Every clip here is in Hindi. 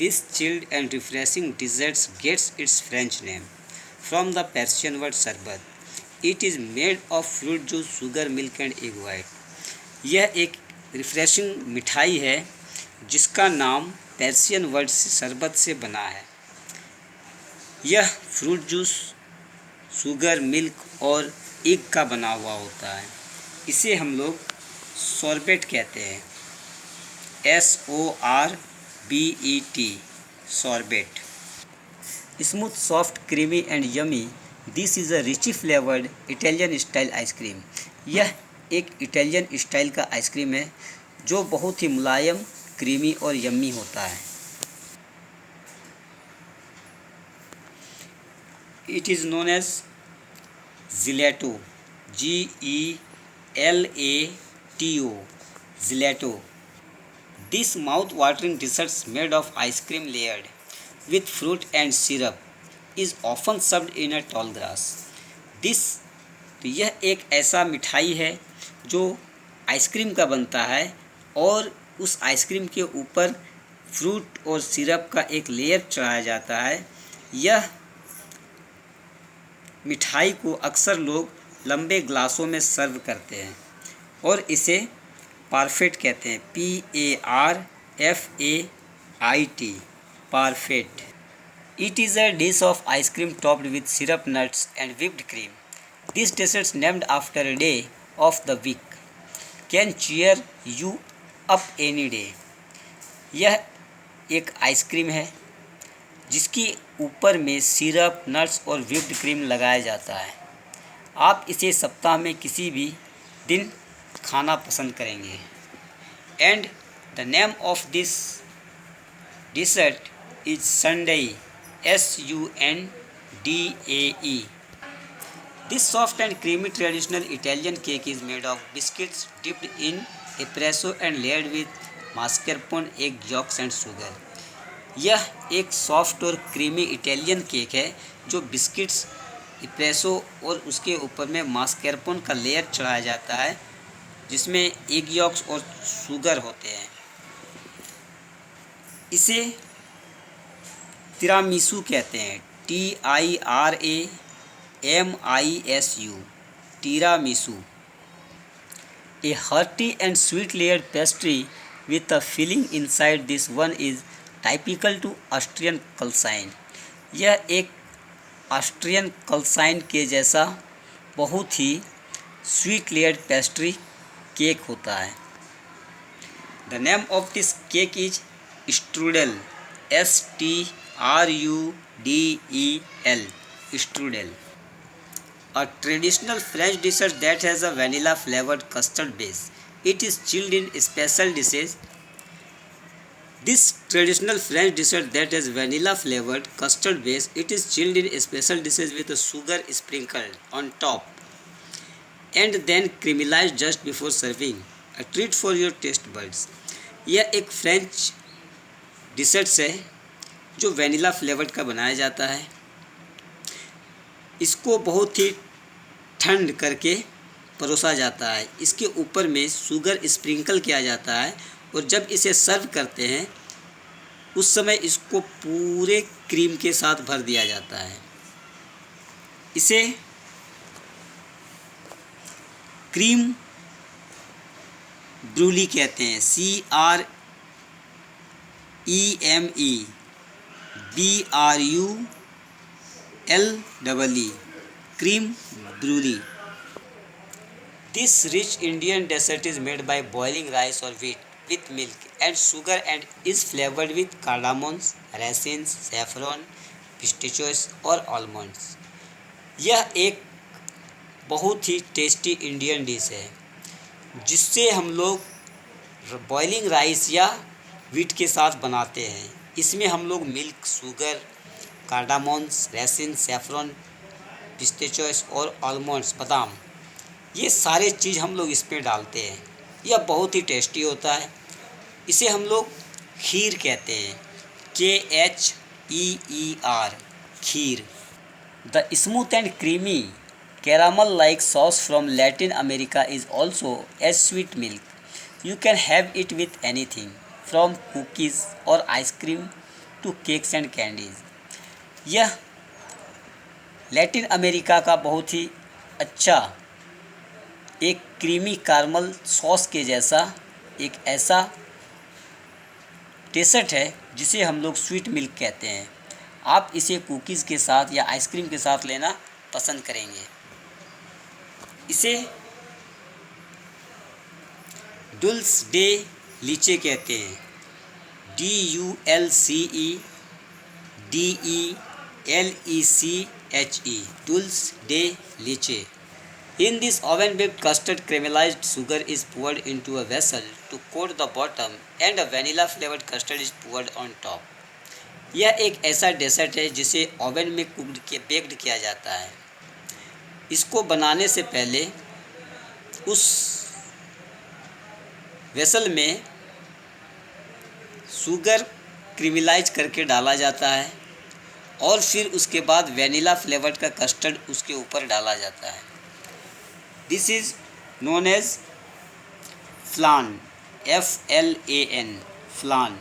This chilled and refreshing dessert gets its French name from the Persian word शरबत. It is made of fruit juice, sugar, milk and egg white. यह एक रिफ्रेशिंग मिठाई है जिसका नाम पर्शियन वर्ड शरबत से बना है। यह फ्रूट जूस, शुगर, मिल्क और एग का बना हुआ होता है। इसे हम लोग सॉर्बेट कहते हैं, SORBET, sorbet. Smooth, soft, creamy and yummy, this is a richly flavoured Italian style ice cream. यह एक इटालियन स्टाइल का आइसक्रीम है जो बहुत ही मुलायम, क्रीमी और यम्मी होता है। It is known as gelato, GELATO, gelato. This mouth watering desserts made of ice cream layered with fruit and syrup is often served in a tall glass. This, तो यह एक ऐसा मिठाई है जो आइसक्रीम का बनता है और उस आइसक्रीम के ऊपर फ्रूट और सिरप का एक लेयर चढ़ाया जाता है। यह मिठाई को अक्सर लोग लंबे ग्लासों में सर्व करते हैं और इसे पारफेट कहते हैं, PARFAIT, पारफेट। It is a dish of ice cream topped with syrup, nuts and whipped cream. This dessert, named after a day of the week, can cheer you up any day. यह एक आइसक्रीम है जिसकी ऊपर में सिरप, नट्स और whipped क्रीम लगाया जाता है। आप इसे सप्ताह में किसी भी दिन खाना पसंद करेंगे। And the name of this dessert is Sundae, SUNDAE. This soft and creamy traditional Italian cake is made of biscuits dipped in espresso and layered with mascarpone, egg yolks and sugar. यह एक सॉफ्ट और क्रीमी इटालियन केक है जो बिस्किट्स, एस्प्रेसो और उसके ऊपर में मास्कारपोन का लेयर चढ़ाया जाता है जिसमें एग यॉक्स और शुगर होते हैं। इसे तिरामिसू कहते हैं, TIRAMISU, tiramisu. A hearty and sweet layered pastry with a filling inside. This one is typical to Austrian Kuchen. यह एक ऑस्ट्रियन कलसाइन के जैसा बहुत ही स्वीट लेयर्ड पेस्ट्री केक होता है। The name of this cake is strudel, STRUDEL, strudel. A traditional French dessert that has a vanilla flavored custard base. It is chilled in special dishes. This traditional French dessert that has vanilla flavored custard base, it is chilled in special dishes with a sugar sprinkled on top and then caramelized just before serving. A treat for your taste buds. यह एक फ्रेंच डिसर्ट्स है जो वैनिला फ्लेवर्ड का बनाया जाता है। इसको बहुत ही ठंड करके परोसा जाता है। इसके ऊपर में शुगर स्प्रिंकल किया जाता है और जब इसे सर्व करते हैं उस समय इसको पूरे क्रीम के साथ भर दिया जाता है। इसे क्रीम ब्रूली कहते हैं, CREMEBRULEE, creme brulee. This rich Indian dessert is made by boiling rice or wheat with milk and sugar and is flavored with cardamoms, raisins, saffron, pistachios और almonds. यह एक बहुत ही टेस्टी इंडियन डिश है जिससे हम लोग बॉइलिंग राइस या व्हीट के साथ बनाते हैं। इसमें हम लोग मिल्क, शुगर, कार्डामोन्स, रेसिन, सैफरन, पिस्ताचियोस और आलमंड्स, बादाम, ये सारे चीज़ हम लोग इसमें डालते हैं। यह बहुत ही टेस्टी होता है। इसे हम लोग खीर कहते हैं, KHEER, kheer. The smooth and creamy caramel like sauce from Latin America is also as sweet milk. You can have it with anything from cookies or ice cream to cakes and candies. यह लैटिन अमेरिका का बहुत ही अच्छा एक क्रीमी कार्मल सॉस के जैसा एक ऐसा डेसर्ट है जिसे हम लोग स्वीट मिल्क कहते हैं। आप इसे कुकीज़ के साथ या आइसक्रीम के साथ लेना पसंद करेंगे। इसे डुल्स डे लीचे कहते हैं। DULCEDELECHE dulce de leche. In this oven-baked custard, caramelized sugar is poured into a vessel to coat the bottom and a vanilla-flavored custard is poured on top. यह एक ऐसा डेसर्ट है जिसे ओवन में बेक्ड किया जाता है। इसको बनाने से पहले उस वेसल में शुगर क्रीमिलाइज करके डाला जाता है और फिर उसके बाद वैनिला फ्लेवर्ड का कस्टर्ड उसके ऊपर डाला जाता है। This is known as flan, FLAN, flan.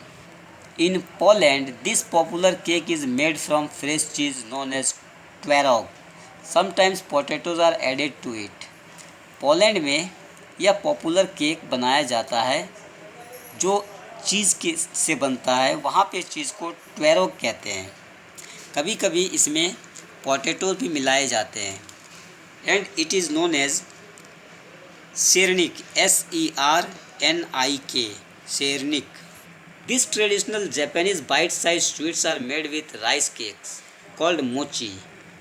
In Poland, this popular cake is made from fresh cheese known as twaróg. Sometimes potatoes are added to it. Poland में यह पॉपुलर केक बनाया जाता है जो चीज़ के से बनता है। वहाँ पे चीज़ को ट्वेरोग कहते हैं। कभी कभी इसमें पोटैटो भी मिलाए जाते हैं। And it is known as sernik, SERNIK, sernik. These traditional Japanese bite-sized sweets are made with rice cakes called mochi,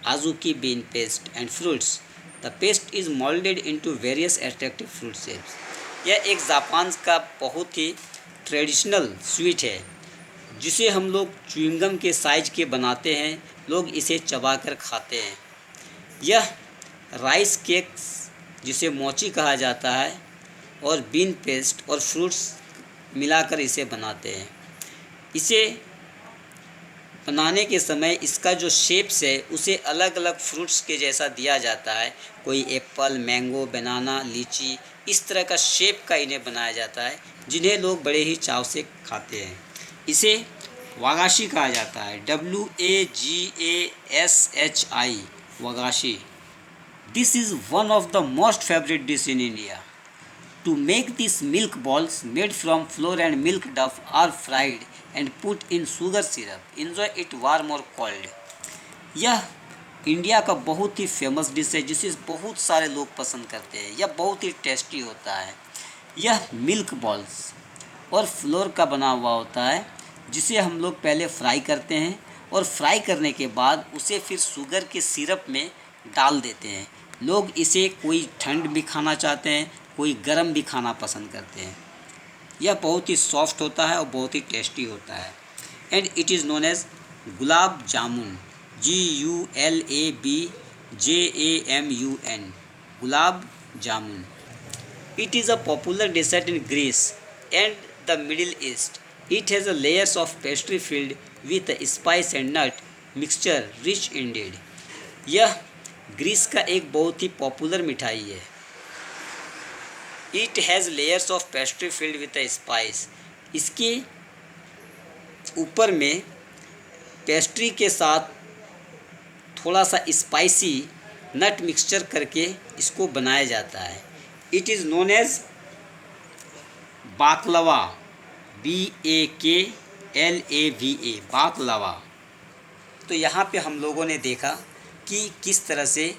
azuki bean paste and fruits. The paste is molded into various attractive fruit shapes. यह एक जापान का बहुत ही ट्रेडिशनल स्वीट है जिसे हम लोग च्युइंगम के साइज के बनाते हैं। लोग इसे चबाकर खाते हैं। यह राइस केक्स जिसे मोची कहा जाता है और बीन पेस्ट और फ्रूट्स मिलाकर इसे बनाते हैं। इसे बनाने के समय इसका जो शेप्स है उसे अलग अलग फ्रूट्स के जैसा दिया जाता है। कोई एप्पल, मैंगो, बनाना, लीची, इस तरह का शेप का इन्हें बनाया जाता है जिन्हें लोग बड़े ही चाव से खाते हैं। इसे वागाशी कहा जाता है, WAGASHI, wagashi. This is one of the most favourite dish in India. To make these milk balls made from flour and milk duff are fried and put in sugar syrup. Enjoy it warm or cold. यह इंडिया का बहुत ही फेमस डिश है जिसे बहुत सारे लोग पसंद करते हैं। यह बहुत ही टेस्टी होता है। यह मिल्क बॉल्स और फ्लोर का बना हुआ होता है जिसे हम लोग पहले फ्राई करते हैं और फ्राई करने के बाद उसे फिर शुगर के सिरप में डाल देते हैं। लोग इसे कोई ठंड भी खाना चाहते हैं, कोई गर्म भी खाना पसंद करते हैं। यह बहुत ही सॉफ्ट होता है और बहुत ही टेस्टी होता है। And it is known as gulab jamun, GULABJAMUN, gulab jamun. It is a popular dessert in Greece and the Middle East. It has a layers of pastry filled with spice and nut mixture rich indeed. यह ग्रीस का एक बहुत ही पॉपुलर मिठाई है। It has layers of pastry filled with a spice. इसके ऊपर में पेस्ट्री के साथ थोड़ा सा स्पाइसी नट मिक्सचर करके इसको बनाया जाता है। It is known as baklava, BAKLAVA, baklava. तो यहाँ पे हम लोगों ने देखा कि किस तरह से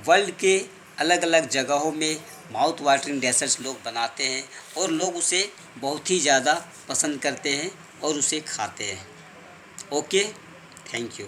वर्ल्ड के अलग अलग जगहों में माउथ वाटरिंग डेजर्ट्स लोग बनाते हैं और लोग उसे बहुत ही ज़्यादा पसंद करते हैं और उसे खाते हैं। Okay, thank you.